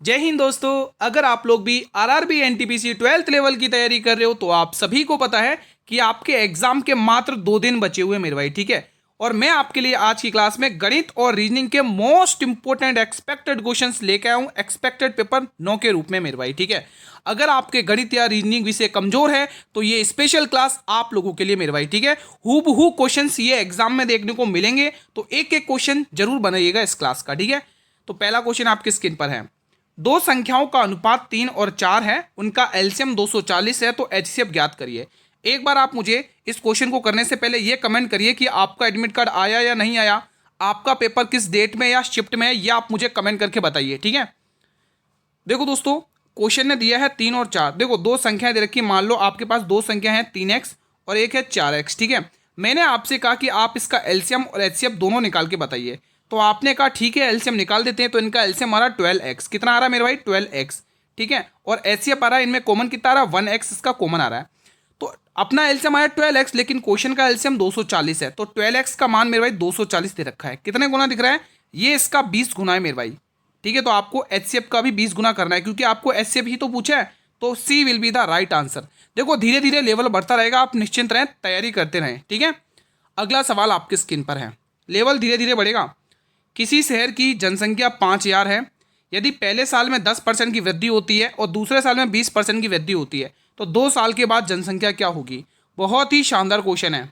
जय हिंद दोस्तों। अगर आप लोग भी आरआरबी एनटीपीसी 12th लेवल की तैयारी कर रहे हो तो आप सभी को पता है कि आपके एग्जाम के मात्र 2 दिन बचे हुए हैं मेरे भाई, ठीक है। और मैं आपके लिए आज की क्लास में गणित और रीजनिंग के मोस्ट इंपोर्टेंट एक्सपेक्टेड क्वेश्चंस लेके आया हूं एक्सपेक्टेड पेपर 9 के रूप में मेरे भाई, ठीक है। अगर आपके गणित या रीजनिंग विषय कमजोर है तो ये स्पेशल क्लास आप लोगों के लिए मेरे भाई, ठीक है। हूबहू क्वेश्चंस ये एग्जाम में देखने को मिलेंगे, तो एक एक क्वेश्चन जरूर बनाइएगा इस क्लास का, ठीक है। तो पहला क्वेश्चन आपकी स्क्रीन पर है। दो संख्याओं का अनुपात 3 और 4 है, उनका एलसीएम 240 है, तो एचसीएफ ज्ञात करिए। एक बार आप मुझे इस क्वेश्चन को करने से पहले ये कमेंट करिए कि आपका एडमिट कार्ड आया या नहीं आया, आपका पेपर किस डेट में या शिफ्ट में है, यह आप मुझे कमेंट करके बताइए, ठीक है। देखो दोस्तों, क्वेश्चन ने दिया है 3 और 4। देखो दो संख्याएं दे रखी, मान लो आपके पास दो संख्या है 3x और एक है 4x, ठीक है। मैंने आपसे कहा कि आप इसका एलसीएम और एचसीएफ दोनों निकाल के बताइए, तो आपने कहा ठीक है एलसीएम निकाल देते हैं। तो इनका एलसीएम आ रहा है 12x, कितना आ रहा है मेरे भाई 12x, ठीक है। और एचसीएफ आ रहा है, इनमें कॉमन कितना आ रहा है 1x, इसका कॉमन आ रहा है। तो अपना एलसीएम आया 12x, लेकिन क्वेश्चन का एलसीएम 240 है, तो 12x का मान मेरे भाई 240 दे रखा है। कितने गुना दिख रहा है, ये इसका 20 गुना है मेरे भाई, ठीक है। तो आपको एचसीएफ का भी 20 गुना करना है, क्योंकि आपको एचसीएफ ही तो पूछा है, तो C will be the right answer. देखो धीरे धीरे लेवल बढ़ता रहेगा, आप निश्चिंत रहें, तैयारी करते रहें, ठीक है। अगला सवाल आपकी स्क्रीन पर है, लेवल धीरे धीरे बढ़ेगा। किसी शहर की जनसंख्या 5,000 है, यदि पहले साल में 10% की वृद्धि होती है और दूसरे साल में 20% की वृद्धि होती है, तो 2 साल के बाद जनसंख्या क्या होगी। बहुत ही शानदार क्वेश्चन है,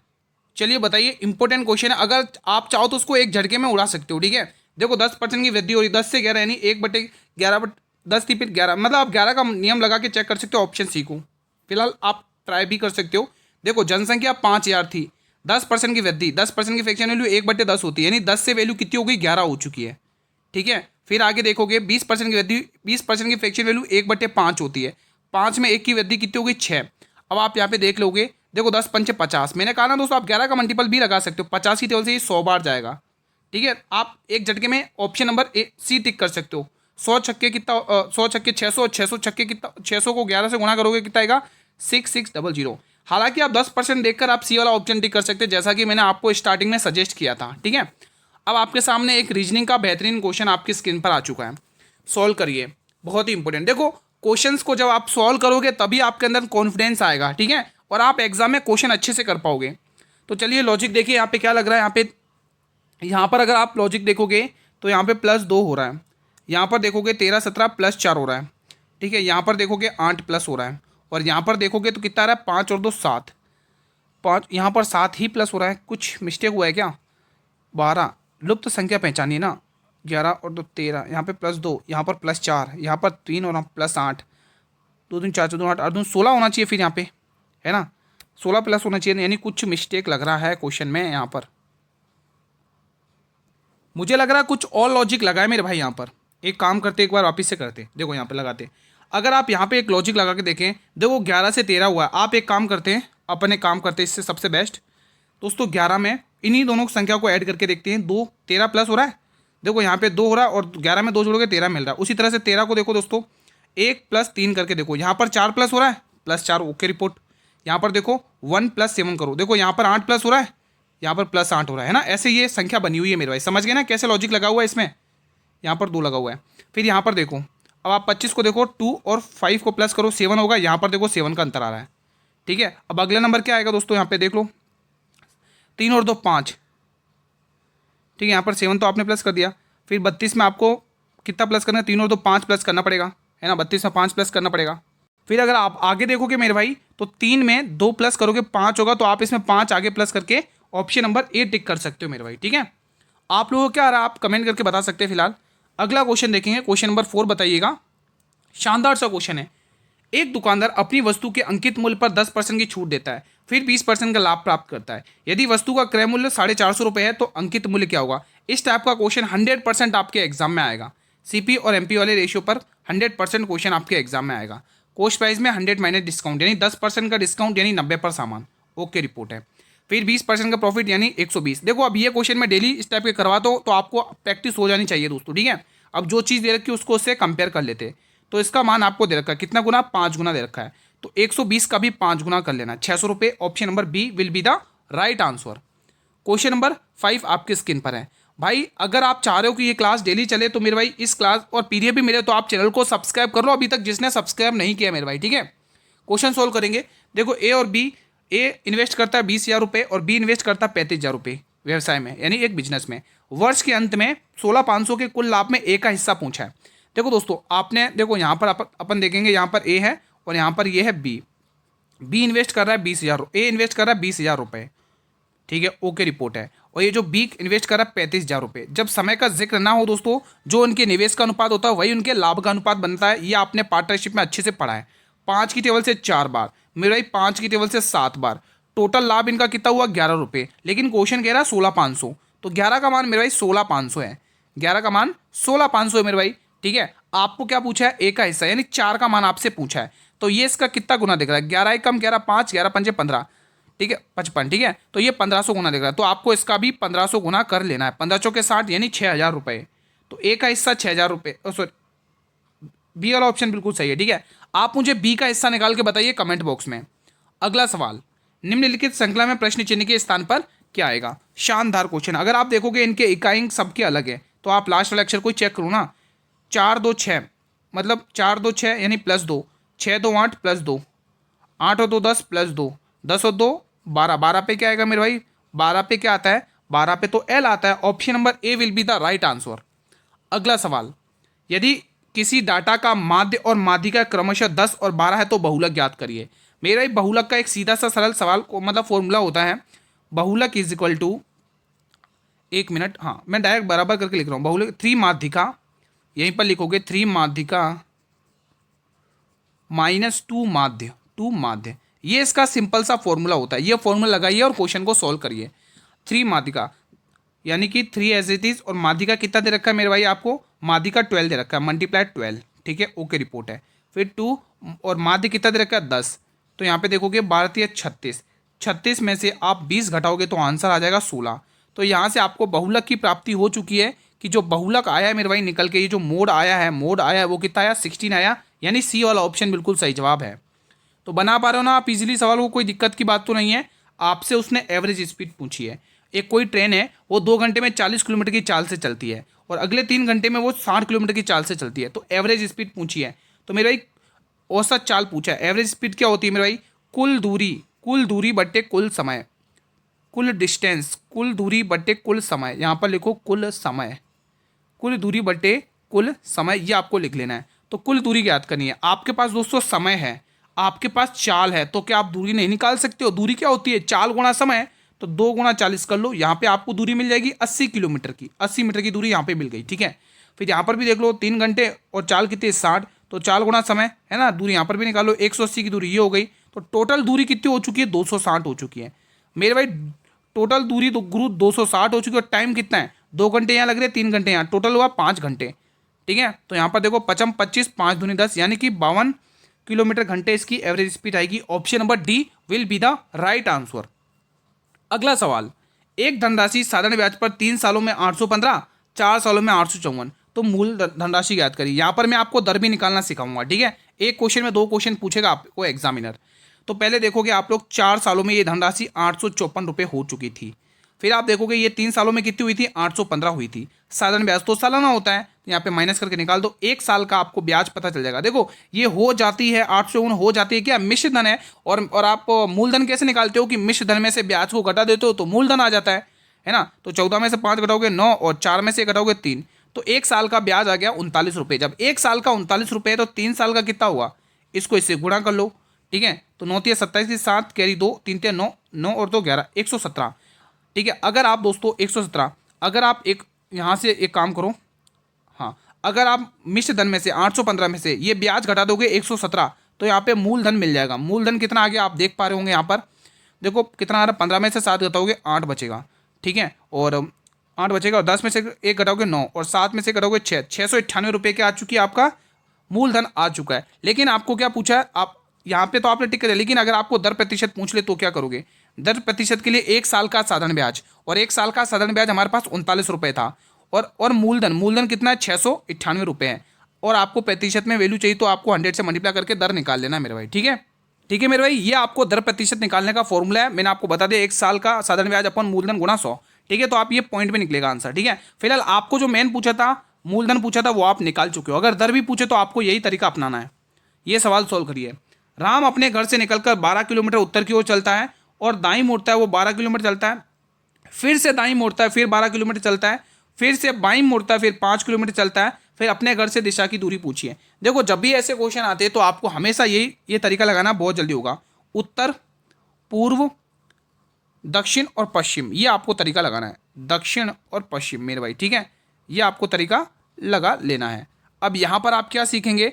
चलिए बताइए। इंपॉर्टेंट क्वेश्चन है, अगर आप चाहो तो उसको एक झटके में उड़ा सकते हो, ठीक है। देखो 10% की वृद्धि हो रही, 10 से 11 यानी 1/11/10 3 11, मतलब आप 11 का नियम लगा के चेक कर सकते हो ऑप्शन सी को। फिलहाल आप ट्राई भी कर सकते हो। देखो जनसंख्या 5,000 थी, 10% की वृद्धि, 10% की फ्रैक्शन वैल्यू 1/10 होती है, यानी 10 से वैल्यू कितनी हो गई 11 हो चुकी है, ठीक है। फिर आगे देखोगे 20% की वृद्धि, 20% की फ्रैक्शन वैल्यू 1/5 होती है, 5 में 1 की वृद्धि कितनी हो गई 6। अब आप यहाँ पे देख लोगे, देखो 10 पंचे 50, मैंने कहा ना दोस्तों आप 11 का मल्टीपल भी लगा सकते हो, 50 की टेबल से ये 100 बार जाएगा, ठीक है। आप एक झटके में ऑप्शन नंबर ए सी टिक कर सकते हो। 100 छक्के कितना, 100 छक्के 600, 600 छक्के कितना, 600 को 11 से गुणा करोगे कितना आएगा 6600। हालांकि आप 10% देखकर आप सी वाला ऑप्शन टिक कर सकते हैं, जैसा कि मैंने आपको स्टार्टिंग में सजेस्ट किया था, ठीक है। अब आपके सामने एक रीजनिंग का बेहतरीन क्वेश्चन आपकी स्क्रीन पर आ चुका है, सॉल्व करिए। बहुत ही इंपॉर्टेंट, देखो क्वेश्चंस को जब आप सॉल्व करोगे तभी आपके अंदर कॉन्फिडेंस आएगा, ठीक है, और आप एग्जाम में क्वेश्चन अच्छे से कर पाओगे। तो चलिए लॉजिक देखिए, यहाँ पे क्या लग रहा है, यहाँ पर अगर आप लॉजिक देखोगे तो यहाँ पे +2 हो रहा है, यहाँ पर देखोगे 13 17 +4 हो रहा है, ठीक है। यहाँ पर देखोगे 8 प्लस हो रहा है, और यहाँ पर देखोगे तो कितना आ रहा है 5 और 2 7, 5 यहाँ पर 7 ही प्लस हो रहा है। कुछ मिस्टेक हुआ है क्या, 12 लुप्त संख्या पहचानिए ना, 11 और 2 13, यहाँ पे +2, यहाँ पर +4, यहाँ पर 3 और +8, 2 3 4 4 2 8 8 2 16 होना चाहिए, फिर यहाँ पे है ना 16 प्लस होना चाहिए, यानी कुछ मिस्टेक लग रहा है क्वेश्चन में। यहाँ पर मुझे लग रहा है कुछ और लॉजिक लगा है मेरे भाई। यहाँ पर एक काम करते, एक बार वापस से करते, देखो यहाँ पे लगाते। अगर आप यहाँ पे एक लॉजिक लगा के देखें, देखो 11 से 13 हुआ है, आप एक काम करते हैं, अपने काम करते हैं इससे सबसे बेस्ट दोस्तों। 11 में इन्हीं दोनों संख्या को ऐड करके देखते हैं, 2 13 प्लस हो रहा है, देखो यहाँ पे 2 हो रहा है, और 11 में 2 जोड़ोगे 13 मिल रहा है। उसी तरह से 13 को देखो दोस्तों, 1 + 3 करके देखो, यहाँ पर 4 प्लस हो रहा है, +4 ओके रिपोर्ट। यहाँ पर देखो 1 + 7 करो, देखो यहाँ पर 8 प्लस हो रहा है, यहाँ पर +8 हो रहा है ना। ऐसे ये संख्या बनी हुई है मेरे भाई, समझ गए ना कैसे लॉजिक लगा हुआ है इसमें। यहाँ पर 2 लगा हुआ है। फिर यहाँ पर देखो, अब आप 25 को देखो, 2 और 5 को प्लस करो 7 होगा, यहाँ पर देखो 7 का अंतर आ रहा है, ठीक है। अब अगला नंबर क्या आएगा दोस्तों, यहाँ पे देख लो, 3 और 2 5, ठीक है। यहाँ पर 7 तो आपने प्लस कर दिया। फिर 32 में आपको कितना प्लस करना है, 3 और 2 5 प्लस करना पड़ेगा, है ना, 32 में 5 प्लस करना पड़ेगा। फिर अगर आप आगे देखोगे मेरे भाई, तो 3 में 2 प्लस करोगे 5 होगा, तो आप इसमें 5 आगे प्लस करके ऑप्शन नंबर ए टिक कर सकते हो मेरे भाई, ठीक है। आप लोगों को क्या आ रहा है आप कमेंट करके बता सकते हैं। फिलहाल अगला क्वेश्चन देखेंगे, क्वेश्चन नंबर 4 बताइएगा। शानदार सा क्वेश्चन है। एक दुकानदार अपनी वस्तु के अंकित मूल्य पर 10% की छूट देता है, फिर 20% का लाभ प्राप्त करता है। यदि वस्तु का क्रय मूल्य 450 रुपये है तो अंकित मूल्य क्या होगा। इस टाइप का क्वेश्चन 100% आपके एग्जाम में आएगा। सीपी और एमपी वाले रेशियो पर 100% क्वेश्चन आपके एग्जाम में आएगा। कॉस्ट प्राइस में 100 माइनस डिस्काउंट, यानी 10% का डिस्काउंट, यानी 90 पर सामान, ओके रिपोर्ट है। फिर 20% का प्रॉफिट यानी 120। देखो अब ये क्वेश्चन मैं डेली इस टाइप के करवाता हूँ, तो आपको प्रैक्टिस हो जानी चाहिए दोस्तों, ठीक है। अब जो चीज़ दे रखी है उसको उससे कंपेयर कर लेते हैं। तो इसका मान आपको दे रखा है कितना गुना, 5 गुना दे रखा है, तो 120 का भी 5 गुना कर लेना, 600 रुपये। Option number B will be the right answer. Question number 5 आपकी स्क्रीन पर है। भाई अगर आप चाह रहे हो कि ये क्लास डेली चले तो मेरे भाई इस क्लास और पीडीएफ भी मिले तो आप चैनल को सब्सक्राइब कर लो अभी तक जिसने सब्सक्राइब नहीं किया मेरे भाई, ठीक है। क्वेश्चन सोल्व करेंगे। देखो ए और बी, ए इन्वेस्ट करता है 20,000 रुपये और बी इन्वेस्ट करता है 35,000 रुपये व्यवसाय में, यानी एक बिजनेस में। वर्ष के अंत में 16,500 के कुल लाभ में ए का हिस्सा पूछा है। देखो दोस्तों, आपने देखो यहाँ पर अपन देखेंगे, यहाँ पर ए है और यहाँ पर ये है बी। बी इन्वेस्ट कर रहा है 20,000, ए इन्वेस्ट कर रहा है 20,000 रुपये, ठीक है, ओके रिपोर्ट है। और ये जो बी इन्वेस्ट कर रहा है 35,000 रुपये। जब समय का जिक्र ना हो दोस्तों, जो उनके निवेश का अनुपात होता है वही उनके लाभ का अनुपात बनता है। ये आपने पार्टनरशिप में अच्छे से पढ़ा है। 5 की टेबल से 4 बार, मेरे भाई 5 की टेबल से 7 बार, टोटल लाभ इनका कितना हुआ 11 रुपये। लेकिन क्वेश्चन कह रहा है 16,500, तो 11 का मान मेरे भाई 16,500 है। 11 का मान 16,500 है मेरे भाई, ठीक है। आपको क्या पूछा है, ए का हिस्सा, यानी 4 का मान आपसे पूछा है। तो ये इसका कितना गुना दिख रहा है, 11 कम 11 5, 11 पंजे 15, ठीक है 55, ठीक है। तो ये 1500 गुना दिख रहा है, तो आपको इसका भी 1500 गुना कर लेना है। 15 चौके 60 यानी 6,000 रुपये। तो ए का हिस्सा 6,000 रुपये, सॉरी बी वाला ऑप्शन बिल्कुल सही है, ठीक है। आप मुझे बी का हिस्सा निकाल के बताइए कमेंट बॉक्स में। अगला सवाल, निम्नलिखित श्रृंखला में प्रश्न चिन्ह के स्थान पर क्या आएगा। शानदार क्वेश्चन। अगर आप देखोगे इनके इकाई सबके अलग है, तो आप लास्ट वाले अक्षर को चेक करो ना। 4 2 6, मतलब 4 2 6 यानी +2, 6 2 8 +2, 8 और 2 10 +2, 10 और 2 12, 12 पे क्या आएगा मेरे भाई, 12 पे क्या आता है, 12 पे तो एल आता है। Option number A will be the right answer. अगला सवाल, यदि किसी डाटा का माध्य और माध्यिका क्रमशः 10 और 12 है तो बहुलक ज्ञात करिए। मेरा ही बहुलक का एक सीधा सा सरल सवाल को मतलब फॉर्मूला होता है, बहुलक इज इक्वल टू, एक मिनट, हाँ मैं डायरेक्ट बराबर करके लिख रहा हूँ। बहुलक 3 माध्यिका, यहीं पर लिखोगे 3 माध्यिका -2 माध्य, 2 माध्य, ये इसका सिंपल सा फॉर्मूला होता है। ये फॉर्मूला लगाइए और क्वेश्चन को सॉल्व करिए। 3 माध्यिका यानी कि 3 एज इट इज, और माध्यिका कितना दे रखा है मेरे भाई, आपको माध्यिका 12 दे रखा है, मल्टीप्लाई 12, ठीक है, ओके रिपोर्ट है। फिर 2 और माध्य कितना दे रखा है 10, तो यहाँ पे देखोगे 12 36, 36 में से आप 20 घटाओगे तो आंसर आ जाएगा 16। तो यहाँ से आपको बहुलक की प्राप्ति हो चुकी है कि जो बहुलक आया है मेरे भाई निकल के, ये जो मोड आया है वो कितना आया 16 आया, यानी सी वाला ऑप्शन बिल्कुल सही जवाब है। तो बना पा रहे हो ना आप इजीली सवाल को, कोई दिक्कत की बात तो नहीं है। आपसे उसने एवरेज स्पीड पूछी है। एक कोई ट्रेन है वो 2 घंटे में 40 किलोमीटर की चाल से चलती है और अगले 3 घंटे में वो 60 किलोमीटर की चाल से चलती है, तो एवरेज स्पीड पूछी है। तो मेरे भाई औसत चाल पूछा है। एवरेज स्पीड क्या होती है मेरे भाई, कुल दूरी बट्टे कुल समय, कुल डिस्टेंस, कुल दूरी बट्टे कुल समय, यहाँ पर लिखो कुल समय, कुल दूरी बट्टे कुल समय, ये आपको लिख लेना है। तो कुल दूरी ज्ञात करनी है। आपके पास दोस्तों समय है, आपके पास चाल है, तो क्या आप दूरी नहीं निकाल सकते हो। दूरी क्या होती है, चाल गुणा समय, तो 2 गुणा 40 कर लो, यहाँ पे आपको दूरी मिल जाएगी 80 किलोमीटर की, 80 मीटर की दूरी यहाँ पे मिल गई, ठीक है। फिर यहाँ पर भी देख लो 3 घंटे और चाल कितनी 60, तो चाल गुणा समय है ना, दूरी यहाँ पर भी निकालो, 180 की दूरी ये हो गई। तो टोटल दूरी कितनी हो चुकी है, 260 हो चुकी है मेरे भाई। टोटल दूरी तो गुरु 260 हो चुकी है। और टाइम कितना है, 2 घंटे यहाँ लग रहे हैं, 3 घंटे यहाँ, टोटल हुआ 5 घंटे, ठीक है। तो यहाँ पर देखो 55 25 5 दूनी 10, यानी कि 52 किलोमीटर घंटे इसकी एवरेज स्पीड आएगी। Option number D will be the right answer. अगला सवाल, एक धनराशि साधारण ब्याज पर 3 सालों में 815, 4 सालों में 854, तो मूल धनराशि ज्ञात करिए। यहाँ पर मैं आपको दर भी निकालना सिखाऊंगा, ठीक है। एक क्वेश्चन में 2 क्वेश्चन पूछेगा आपको एग्जामिनर। तो पहले देखोगे आप लोग 4 सालों में ये धनराशि 854 रुपये हो चुकी थी। फिर आप देखोगे ये 3 सालों में कितनी हुई थी, 815 हुई थी। साधारण ब्याज तो सालाना होता है, यहाँ पे माइनस करके निकाल दो, 1 साल का आपको ब्याज पता चल जाएगा। देखो ये हो जाती है 854 हो जाती है क्या, मिश्र धन है। और आप मूलधन कैसे निकालते हो कि मिश्र धन में से ब्याज को घटा देते हो तो मूलधन आ जाता है ना। तो 14 में से 5 घटाओगे 9 और 4 में से घटाओगे 3, तो 1 साल का ब्याज आ गया 39 रुपये। जब 1 साल का 39 रुपये तो 3 साल का कितना हुआ, इसको इससे गुणा कर लो, ठीक है। तो 9 3 27 7 कैरी 2 3 3 9 9 और 2 11 117, ठीक है। अगर आप दोस्तों 117, अगर आप एक यहाँ से एक काम करो, हाँ अगर आप मिश्र धन में से 815 में से ये ब्याज घटा दोगे 117, तो यहाँ पे मूलधन मिल जाएगा। मूलधन कितना आ गया आप देख पा रहे होंगे, यहाँ पर देखो कितना आ रहा है, 15 में से 7 घटाओगे 8 बचेगा, ठीक है। और 8 बचेगा और 10 में से 1 घटाओगे 9 और 7 में से घटाओगे 6, 698 रुपये के आ चुकी है, आपका मूलधन आ चुका है। लेकिन आपको क्या पूछा है, आप यहाँ पे तो आपने टिक करा, लेकिन अगर आपको दर प्रतिशत पूछ ले तो क्या करोगे। दर प्रतिशत के लिए 1 साल का साधारण ब्याज, और 1 साल का साधारण ब्याज हमारे पास 39 रुपये था, और मूलधन कितना है 698 रुपये है। और आपको प्रतिशत में वैल्यू चाहिए तो आपको 100 से मल्टीप्लाई करके दर निकाल लेना मेरे भाई, ठीक है। ठीक है मेरे भाई, ये आपको दर प्रतिशत निकालने का फॉर्मूला है। मैंने आपको बता दिया 1 साल का साधारण ब्याज अपन मूलधन गुणा 100, ठीक है, तो आप ये पॉइंट में निकलेगा आंसर। ठीक है, फिलहाल आपको जो मेन पूछा था, मूलधन पूछा था, वो आप निकाल चुके हो। अगर दर भी पूछे तो आपको यही तरीका अपनाना है। ये सवाल सोल्व करिए। राम अपने घर से निकलकर 12 किलोमीटर उत्तर की ओर चलता है और दाईं मुड़ता है, वो 12 किलोमीटर चलता है, फिर से दाईं मुड़ता है, फिर 12 किलोमीटर चलता है, फिर से बाईं मुड़ता है, फिर 5 किलोमीटर चलता है, फिर अपने घर से दिशा की दूरी पूछिए। देखो, जब भी ऐसे क्वेश्चन आते हैं तो आपको हमेशा ये तरीका लगाना बहुत जल्दी होगा। उत्तर, पूर्व, दक्षिण और पश्चिम, ये आपको तरीका लगाना है। दक्षिण और पश्चिम मेरे भाई, ठीक है, ये आपको तरीका लगा लेना है। अब यहाँ पर आप क्या सीखेंगे,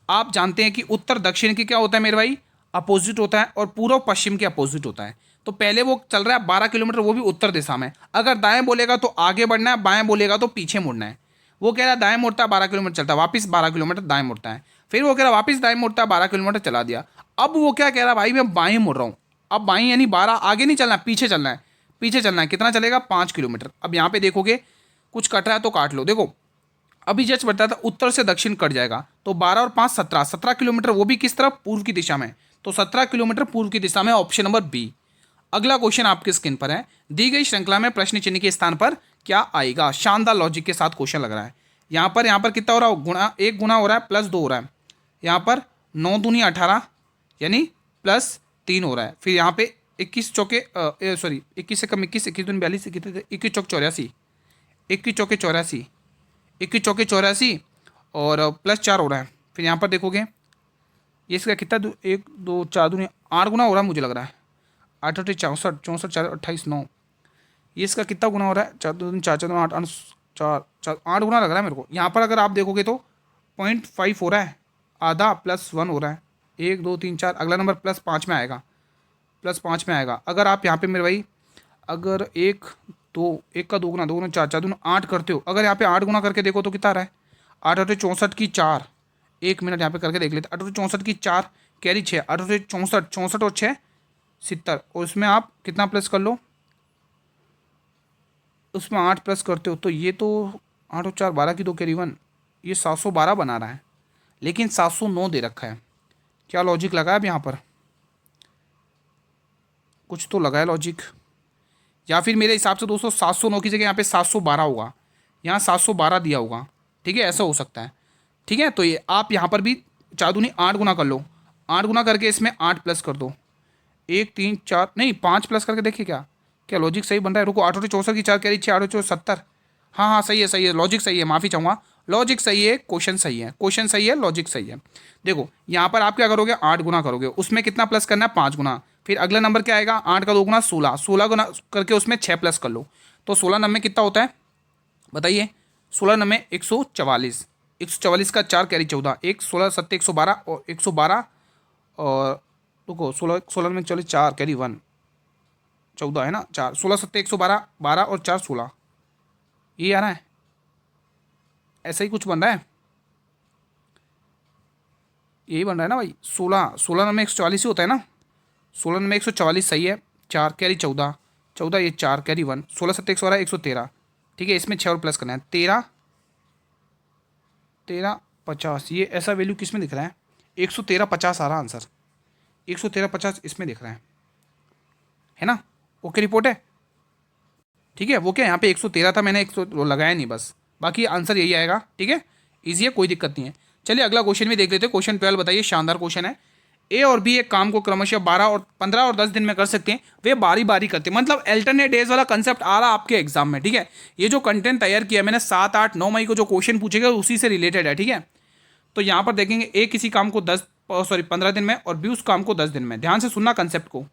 आप जानते हैं कि उत्तर दक्षिण की क्या होता है मेरे भाई, अपोजिट होता है, और पूर्व पश्चिम के अपोजिट होता है। तो पहले वो चल रहा है 12 किलोमीटर, वो भी उत्तर दिशा में। अगर दाएं बोलेगा तो आगे बढ़ना है, बाएं बोलेगा तो पीछे मुड़ना है। वो कह रहा है दाएं मुड़ता है 12 किलोमीटर चलता है, वापस 12 किलोमीटर दाएं मुड़ता है, फिर वो कह रहा है वापस दाएं मुड़ता है 12 किलोमीटर चला दिया। अब वो क्या कह रहा है, भाई मैं बाएं मुड़ रहा हूँ। अब बाएं यानी 12, आगे नहीं चलना है, पीछे चलना है। पीछे चलना है, कितना चलेगा, 5 किलोमीटर। अब यहाँ पे देखोगे कुछ कट रहा है तो काट लो। देखो अभी जस्ट बताया था उत्तर से दक्षिण कट जाएगा, तो 12 और 5 17, 17 किलोमीटर, वो भी किस तरफ, पूर्व की दिशा में। तो 17 किलोमीटर पूर्व की दिशा में, ऑप्शन नंबर बी। अगला क्वेश्चन आपके स्क्रीन पर है। दी गई श्रृंखला में प्रश्न चिन्ह के स्थान पर क्या आएगा। शानदार लॉजिक के साथ क्वेश्चन लग रहा है। यहाँ पर कितना हो रहा है, गुणा, 1 गुना हो रहा है, प्लस 2 हो रहा है। यहाँ पर 9 दूनी 18 यानी प्लस 3 हो रहा है। फिर यहाँ पे 21 चौके 21 से कम 21, 21 दूनी 42, 21 चौक 84, 21 चौके 84, 21 चौके 84 और प्लस 4 हो रहा है। फिर यहाँ पर देखोगे ये इसका कितना, 1 2 4 दूनी 8 गुना हो रहा है मुझे लग रहा है। 8 8 64, 64 4 28 9, ये इसका कितना गुना हो रहा है, 4 2 4 4 8 8 गुना लग रहा है मेरे को। यहाँ पर अगर आप देखोगे तो 0.5 हो रहा है, आधा प्लस 1 हो रहा है, 1 2 3 4, अगला नंबर प्लस 5 में आएगा, प्लस 5 में आएगा। अगर आप यहाँ पे मेरे भाई अगर 1 का 2 गुना 2 गुना 4 4 दूना 8 करते हो, अगर यहाँ पे 8 गुना करके देखो तो कितना आ रहा है, 8 8 64 की 4, 1 मिनट यहाँ पे करके देख लेते। 8 8 64 की 4 कैरी 6, 8 8 64, 64 और 6 70, और उसमें आप कितना प्लस कर लो, उसमें 8 प्लस करते हो तो ये तो 8 और 4 12 की 2 कैरी 1, ये 712 बना रहा है, लेकिन 709 दे रखा है। क्या लॉजिक लगा है अब यहाँ पर, कुछ तो लगा है लॉजिक, या फिर मेरे हिसाब से दोस्तों 709 की जगह यहाँ पे 712 होगा, यहाँ 712 दिया होगा। ठीक है, ऐसा हो सकता है। ठीक है, तो ये आप यहाँ पर भी 4 दूनी 8 गुना कर लो, 8 गुना करके इसमें 8 प्लस कर दो, 1 3 4 नहीं 5 प्लस करके देखिए क्या क्या लॉजिक सही बन रहा है। रुको, 8 और 64 की 4 कह रही 6 8 और 70, हाँ हाँ सही है लॉजिक सही है, माफ़ी चाहूँगा, लॉजिक सही है, क्वेश्चन सही है, क्वेश्चन सही है, लॉजिक सही है। देखो यहाँ पर आप क्या करोगे, 8 गुना करोगे, उसमें कितना प्लस करना है, 5 गुना। फिर अगला नंबर क्या आएगा, 8 का 2 गुना 16, 16 गुना करके उसमें 6 प्लस कर लो, तो 16 नंबर कितना होता है बताइए, 16 नंबर 144, 144 का 4 कैरी 14, 1 16 7 112 और 112 और रुको 16 16 में 44 4 कैरी 1 14 है ना, 4 16 7 112 12 और 4 16, ये आ रहा है, ऐसा ही कुछ बन रहा है, यही बन रहा है ना भाई। 16 नंबर 144 ही होता है ना, 16 नंबर 144 सही है, 4 कैरी 14 14, ये 4 कैरी 1, 16 7 112 113। ठीक है, इसमें 6 और प्लस करना है, 13 13 50, ये ऐसा वैल्यू किस में दिख रहा है, 113 50 आ रहा आंसर, 113 50 इसमें दिख रहा है ना। ओके रिपोर्ट है, ठीक है। वो क्या यहाँ पे 113 था, मैंने 100 लगाया नहीं बस, बाकी आंसर यही आएगा। ठीक है, ईजी है, कोई दिक्कत नहीं है। चलिए अगला क्वेश्चन भी देख लेते हैं। क्वेश्चन 12 बताइए, शानदार क्वेश्चन है। ए और बी एक काम को क्रमशः 12 और 15 और 10 दिन में कर सकते हैं, वे बारी बारी करते हैं, मतलब अल्टरनेट डेज वाला कंसेप्ट आ रहा आपके एग्जाम में। ठीक है, ये जो कंटेंट तैयार किया मैंने 7 8 9 मई को जो क्वेश्चन पूछेगा उसी से रिलेटेड है। ठीक है, तो यहाँ पर देखेंगे ए किसी काम को 15 दिन में और बी उस काम को 10 दिन में। ध्यान से सुनना कंसेप्ट को,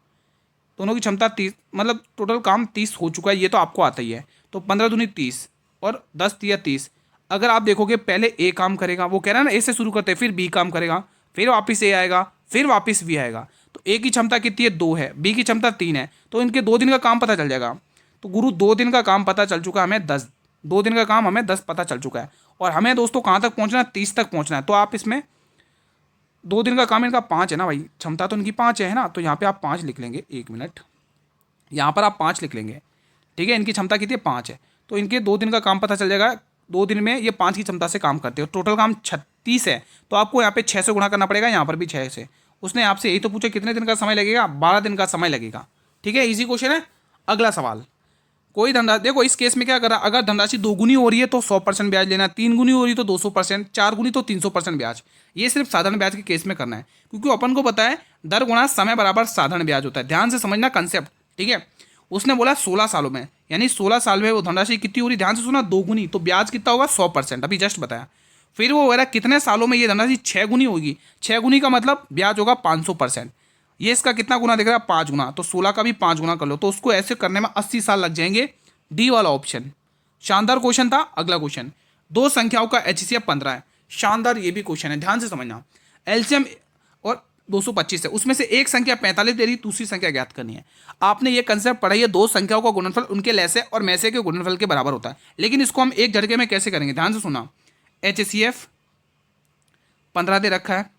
दोनों की क्षमता 30, मतलब टोटल काम 30 हो चुका है, ये तो आपको आता ही है। तो 15 दूनी 30 और 10 तिया 30। अगर आप देखोगे पहले ए काम करेगा, वो कह रहा है ना ए से शुरू करते हैं, फिर बी काम करेगा, फिर वापस ए आएगा, फिर वापस बी आएगा। तो ए की क्षमता कितनी है, 2 है, बी की क्षमता 3 है, तो इनके 2 दिन का काम पता चल जाएगा। तो गुरु 2 दिन का काम पता चल चुका है हमें 10, 2 दिन का काम हमें 10 पता चल चुका है, और हमें दोस्तों कहाँ तक पहुँचना है, 30 तक पहुँचना है। तो आप इसमें 2 दिन का काम इनका 5 है ना भाई, क्षमता तो इनकी 5 है ना, तो यहाँ पे आप 5 लिख लेंगे, 1 मिनट, यहाँ पर आप 5 लिख लेंगे। ठीक है, इनकी क्षमता कितनी है, 5 है, तो इनके 2 दिन का काम पता चल जाएगा। 2 दिन में ये 5 की क्षमता से काम करते हो, टोटल काम 36 है, तो आपको यहाँ पे 6 से गुणा करना पड़ेगा, यहाँ पर भी 6 से। उसने आपसे यही तो पूछा कितने दिन का समय लगेगा, 12 दिन का समय लगेगा। ठीक है, इजी क्वेश्चन है। अगला सवाल, कोई धनराशि, देखो इस केस में क्या करा, अगर धनराशि 2 गुनी हो रही है तो 100% ब्याज लेना, 3 गुनी हो रही है तो 200%, 4 गुनी तो 300% ब्याज। ये सिर्फ साधारण ब्याज के केस में करना है, क्योंकि अपन को पता है दर गुणा समय बराबर साधारण ब्याज होता है। ध्यान से समझना कंसेप्ट, ठीक है। उसने बोला 16 सालों में, यानी 16 साल में वो धनराशि कितनी हो रही, ध्यान से सुना, 2 गुनी, तो ब्याज कितना होगा 100%, अभी जस्ट बताया। फिर वो वगैरह कितने सालों में ये धनराशि 6 गुनी होगी, 6 गुनी का मतलब ब्याज होगा 500%। ये इसका कितना गुना दिख रहा है, 5 गुना, तो 16 का भी 5 गुना कर लो, तो उसको ऐसे करने में 80 साल लग जाएंगे। डी वाला ऑप्शन शानदार क्वेश्चन था। अगला क्वेश्चन, दो संख्याओं का एचसीएफ 15 है, शानदार ये भी क्वेश्चन है, ध्यान से समझना। एलसीएम और 225 है, उसमें से एक संख्या 45 दे रही, दूसरी संख्या ज्ञात करनी है। आपने ये कंसेप्ट पढ़ा है, दो संख्याओं का गुणनफल उनके लैसे और मैसे के गुणनफल के बराबर होता है, लेकिन इसको हम एक झटके में कैसे करेंगे, ध्यान से सुना। एचसीएफ 15 दे रखा है,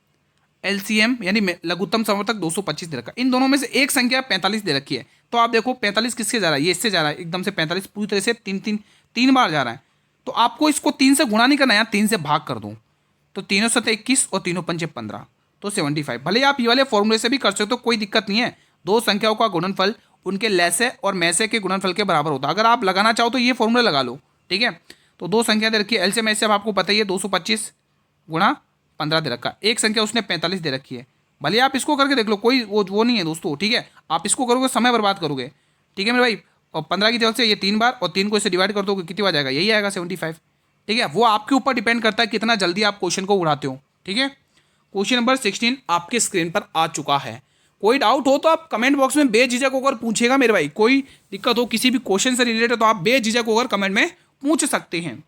एलसीएम यानी लघुत्तम समवर्तक 225 दे रखा है, इन दोनों में से एक संख्या 45 दे रखी है, तो आप देखो 45 किससे जा रहा है, ये इससे जा रहा है, एकदम से 45 पूरी तरह से तीन बार जा रहा है, तो आपको इसको 3 से गुणा नहीं करना है, 3 से भाग कर दूं, तो 3 7 21 और 3 5 15, तो 75। भले आप ये वाले फॉर्मूले से भी कर सकते हो, कोई दिक्कत नहीं है। दो संख्याओं का गुणनफल उनके लैसे और मैसे के गुणनफल के बराबर होता है। अगर आप लगाना चाहो तो ये फॉर्मूला लगा लो, ठीक है। तो दो संख्या दे रखी है, एलसीएम एचसीएफ आपको पता ही है, 225 गुणा 15 दे रखा, एक संख्या उसने 45 दे रखी है। भले आप इसको करके देख लो, कोई वो नहीं है दोस्तों, ठीक है। आप इसको करोगे समय बर्बाद करोगे, ठीक है मेरे भाई। और 15 की जगह से ये 3 बार और 3 को इससे डिवाइड कर दोगे, कितनी बार जाएगा, यही आएगा 75, ठीक है। वो आपके ऊपर डिपेंड करता है कितना जल्दी आप क्वेश्चन को उड़ाते हो, ठीक है। क्वेश्चन नंबर 16 आपके स्क्रीन पर आ चुका है। कोई डाउट हो तो आप कमेंट बॉक्स में बेझिझक होकर पूछेगा मेरे भाई, कोई दिक्कत हो किसी भी क्वेश्चन से रिलेटेड तो आप बेझिझक होकर कमेंट में पूछ सकते हैं।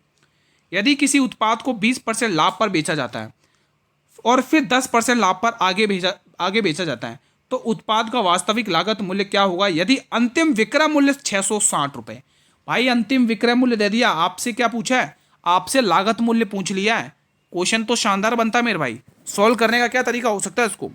यदि किसी उत्पाद को 20% लाभ पर बेचा जाता है और फिर 10% लाभ पर आगे बेचा जाता है, तो उत्पाद का वास्तविक लागत मूल्य क्या होगा यदि अंतिम विक्रय मूल्य 660 रुपये। भाई अंतिम विक्रय मूल्य दे दिया, आपसे क्या पूछा है, आपसे लागत मूल्य पूछ लिया है। क्वेश्चन तो शानदार बनता है मेरे भाई। सॉल्व करने का क्या तरीका हो सकता है इसको,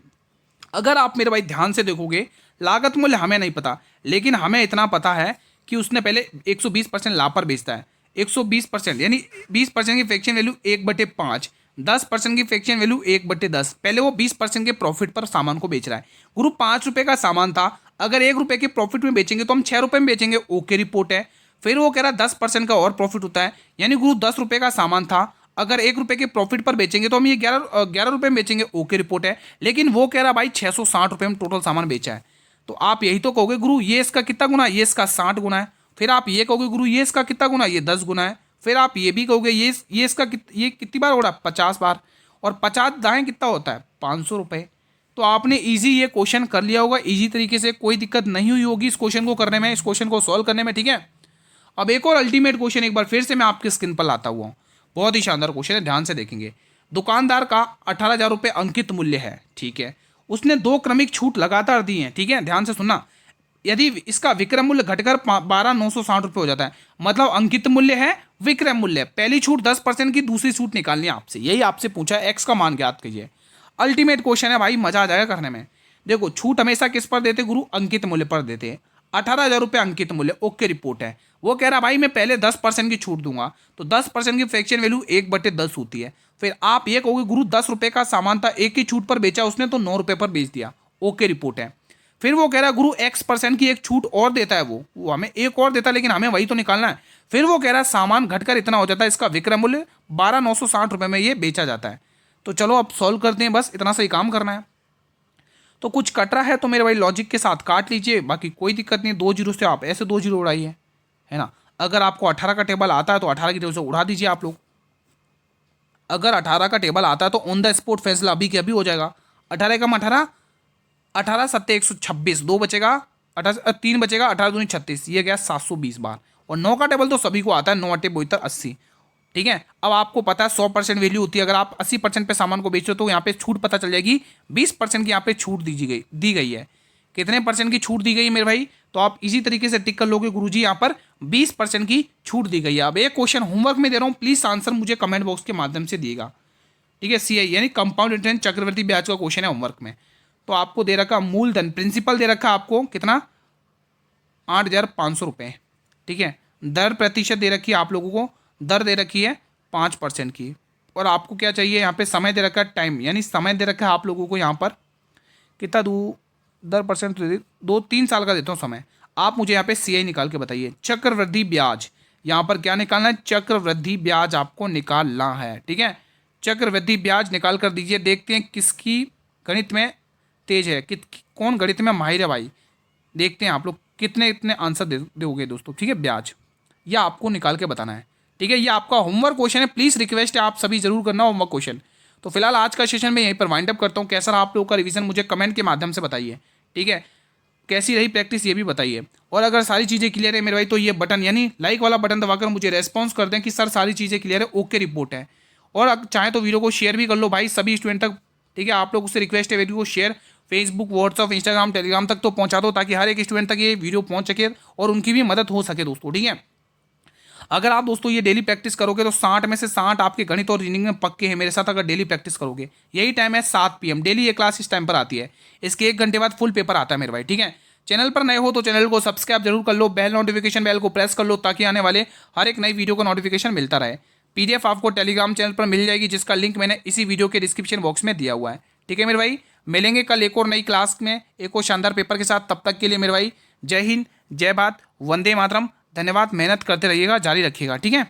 अगर आप मेरे भाई ध्यान से देखोगे, लागत मूल्य हमें नहीं पता, लेकिन हमें इतना पता है कि उसने पहले 120% लाभ पर बेचता है। 120% यानी 20% की फ्रैक्शन वैल्यू 1/5, 10% की फ्रैक्शन वैल्यू 1/10। पहले वो 20% के प्रॉफिट पर सामान को बेच रहा है। गुरु 5 रुपये का सामान था, अगर 1 रुपये के प्रॉफिट में बेचेंगे तो हम 6 रुपये में बेचेंगे, ओके रिपोर्ट है। फिर वो कह रहा है 10% का और प्रॉफिट होता है, यानी गुरु 10 रुपये का सामान था, अगर 1 रुपये के प्रॉफिट पर बेचेंगे तो हम ये 11 रुपये में बेचेंगे, ओके रिपोर्ट है। लेकिन वो कह रहा भाई 660 रुपये में टोटल सामान बेचा है, तो आप यही तो कहोगे गुरु ये इसका कितना गुना, ये इसका 60 गुना है। फिर आप ये कहोगे गुरु ये इसका कितना गुना, ये 10 गुना है। फिर आप ये भी कहोगे ये इसका ये कितनी बार हो रहा है, 50 बार, और 50 दाएँ कितना होता है, 500 रुपये। तो आपने ईजी ये क्वेश्चन कर लिया होगा, ईजी तरीके से, कोई दिक्कत नहीं हुई होगी इस क्वेश्चन को करने में, इस क्वेश्चन को सॉल्व करने में, ठीक है। अब एक और अल्टीमेट क्वेश्चन एक बार फिर से मैं आपके स्क्रीन पर लाता हुआ हूँ, बहुत ही शानदार क्वेश्चन है, ध्यान से देखेंगे। दुकानदार का 18,000 रुपये अंकित मूल्य है, ठीक है। उसने 2 क्रमिक छूट लगातार दी हैं, ठीक है, ध्यान से सुनना। यदि इसका विक्रय मूल्य घटकर 12,960 रुपये हो जाता है, मतलब अंकित मूल्य है, विक्रय मूल्य, पहली छूट 10% की, दूसरी छूट निकालनी है आपसे, यही आपसे पूछा है, एक्स का मान ज्ञात कीजिए। अल्टीमेट क्वेश्चन है भाई, मजा आ जाएगा करने में। देखो छूट हमेशा किस पर देते गुरु, अंकित मूल्य पर देते हैं। 18,000 रुपये अंकित मूल्य, ओके रिपोर्ट है। वो कह रहा भाई मैं पहले 10% की छूट दूंगा, तो 10% की फ्रैक्शन वैल्यू 1/10 होती है। फिर आप ये कहोगे गुरु 10 रुपये का सामान था, एक ही छूट पर बेचा उसने, तो 9 रुपये पर बेच दिया, ओके रिपोर्ट है। फिर वो कह रहा है गुरु X% की एक छूट और देता है, वो हमें एक और देता है, लेकिन हमें वही तो निकालना है। फिर वो कह रहा है सामान घटकर इतना हो जाता है, इसका विक्रय मूल्य 12,960 रुपये में ये बेचा जाता है। तो चलो अब सॉल्व करते हैं, बस इतना सही काम करना है। तो कुछ कट रहा है तो मेरे भाई लॉजिक के साथ काट लीजिए, बाकी कोई दिक्कत नहीं। 2 जीरो से आप ऐसे 2 जीरो उड़ाइए, है ना। अगर आपको 18 का टेबल आता है तो 18 की टेबल से उड़ा दीजिए आप लोग। अगर 18 का टेबल आता है तो ऑन द स्पॉट फैसला अभी के अभी हो जाएगा। 18 कम 18, 18 7 126, 2 बचेगा, 3 बचेगा, 18 दूनी 36, ये गया 720 बार। और 9 का टेबल तो सभी को आता है, 9 8 72 80, ठीक है। अब आपको पता है 100% वैल्यू होती है, अगर आप 80% पे सामान को बेच रहे हो तो यहाँ पे छूट पता चल जाएगी, 20% की यहाँ पे छूट दी गई है। कितने % की छूट दी गई है मेरे भाई, तो आप इसी तरीके से टिक कर लोगे गुरुजी यहाँ पर 20% की छूट दी गई है। अब एक क्वेश्चन होमवर्क में दे रहा हूँ, प्लीज आंसर मुझे कमेंट बॉक्स के माध्यम से दिएगा, ठीक है। CI यानी कंपाउंड इंटरेस्ट चक्रवृद्धि ब्याज का क्वेश्चन है होमवर्क में। तो आपको दे रखा मूलधन प्रिंसिपल दे रखा आपको कितना, 8,500 रुपये, ठीक है। दर प्रतिशत दे रखी है आप लोगों को, दर दे रखी है 5% की। और आपको क्या चाहिए यहाँ पे, समय दे रखा है, टाइम यानी समय दे रखा है आप लोगों को यहाँ पर कितना दर %, 2-3 साल का देता हूँ समय। आप मुझे यहाँ पे CI निकाल के बताइए। चक्रवृद्धि ब्याज, यहाँ पर क्या निकालना है? चक्रवृद्धि ब्याज आपको निकालना है, ठीक है। चक्रवृद्धि ब्याज निकाल कर दीजिए। देखते हैं किसकी गणित में तेज है, कौन गणित में माहिर है भाई। देखते हैं आप लोग कितने इतने आंसर दोगे दोस्तों, ठीक है। ब्याज यह आपको निकाल के बताना है, ठीक है। ये आपका होमवर्क क्वेश्चन है, प्लीज़ रिक्वेस्ट है आप सभी जरूर करना होमवर्क क्वेश्चन। तो फिलहाल आज का सेशन मैं यहीं पर वाइंड अप करता हूँ। कैसा रहा आप लोगों का रिवीजन मुझे कमेंट के माध्यम से बताइए, ठीक है। कैसी रही प्रैक्टिस ये भी बताइए। और अगर सारी चीज़ें क्लियर है मेरे भाई तो ये बटन यानी लाइक वाला बटन दबाकर मुझे रेस्पॉन्स कर दें कि सर सारी चीज़ें क्लियर है, ओके रिपोर्ट है। और अगर चाहे तो वीडियो को शेयर भी कर लो भाई सभी स्टूडेंट तक, ठीक है। आप लोग उससे रिक्वेस्ट है वीडियो को share Facebook, WhatsApp, Instagram, Telegram तक तो पहुंचा दो ताकि हर एक स्टूडेंट तक ये वीडियो पहुंच सके और उनकी भी मदद हो सके दोस्तों, ठीक है। अगर आप दोस्तों ये डेली प्रैक्टिस करोगे तो 60 में से 60 आपके गणित और रीजनिंग में पक्के हैं मेरे साथ। अगर डेली प्रैक्टिस करोगे, यही टाइम है 7 PM डेली ये क्लास इस टाइम पर आती है। इसके 1 घंटे बाद फुल पेपर आता है मेरे भाई, ठीक है। चैनल पर नए हो तो चैनल को सब्सक्राइब जरूर कर लो, बेल नोटिफिकेशन बेल को प्रेस कर लो ताकि आने वाले हर एक नई वीडियो का नोटिफिकेशन मिलता रहे। PDF आपको टेलीग्राम चैनल पर मिल जाएगी जिसका लिंक मैंने इसी वीडियो के डिस्क्रिप्शन बॉक्स में दिया हुआ है, ठीक है मेरे भाई। मिलेंगे कल एक और नई क्लास में एक और शानदार पेपर के साथ। तब तक के लिए मेरे भाई जय हिंद, जय भारत, वंदे मातरम। धन्यवाद। मेहनत करते रहिएगा, जारी रखिएगा, ठीक है।